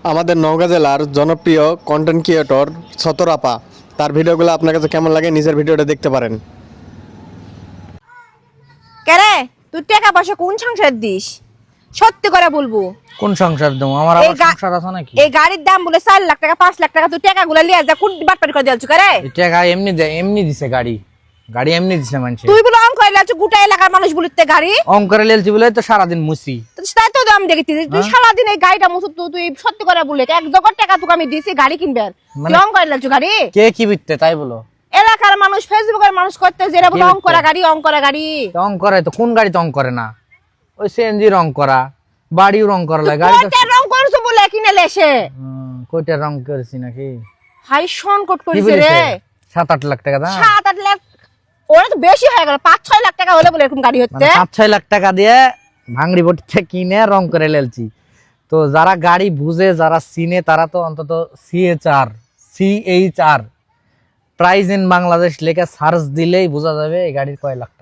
আমাদের নওগাঁ জেলার জনপ্রিয় কন্টেন্ট ক্রিয়েটর ছতরাপা, তার ভিডিওগুলো আপনার কাছে কেমন লাগে নিজের ভিডিওটা দেখতে পারেন। কেরে তুই টাকা পয়সা কোন সংসার দিস? সত্যি করে বলবো, কোন সংসার দেবো? আমার এই আবার সংসার আছে নাকি? এই গাড়ির দাম বলে 4 লাখ টাকা 5 লাখ টাকা, তুই টাকা গুলা লিয়ে যা কুট বাটপাট করে দিলছু করে। এই টাকা এমনি এমনি দিছে গাড়ি, গাড়ি এমনি দিছে মানুষে। তুই বলে অঙ্ক করে লিয়াছু, গোটা এলাকার মানুষ বলিতে গাড়ি অঙ্ক করে লেলছি বলে তো সারাদিন মুছি। তো তাই তো দাম দেখি তুই সারাদিন এই গাড়িটা মুছু, তুই সত্যি করে বলে এক জগৎ টাকা তোকে আমি দিছি গাড়ি কিনবে, তুই অঙ্ক করে লিয়াছু গাড়ি। কে কি বিত্তে তাই বলো? এলাকার মানুষ, ফেসবুকের মানুষ করতে যেরা বলে অঙ্ক করা গাড়ি, অঙ্ক করা গাড়ি। অঙ্ক করে তো কোন গাড়ি তো অঙ্ক করে না? ওই সিএনজি রং করা, বাড়িও রং করা লাগে। গাড়ি তো কয়টা রং করছো বলে কিনে লেসে কয়টা রং করেছি নাকি? হাই সংকট কি করেছে বলেছে? রে। 7-8 লাখ টাকা দাম। 7-8 লাখ ওরা তো বেশি হয়ে গেল, 5-6 লাখ টাকা হলে বলে এরকম গাড়ি হচ্ছে। 5-6 লাখ টাকা দিয়ে ভাঙড়ি বটি থেকে কিনে রং করে লেলছি। তো যারা গাড়ি বুঝে, যারা চিনে, তারা তো অন্তত CHR প্রাইস ইন বাংলাদেশ লেখা সার্চ দিলেই বোঝা যাবে এই গাড়ির কয় লাখ টাকা।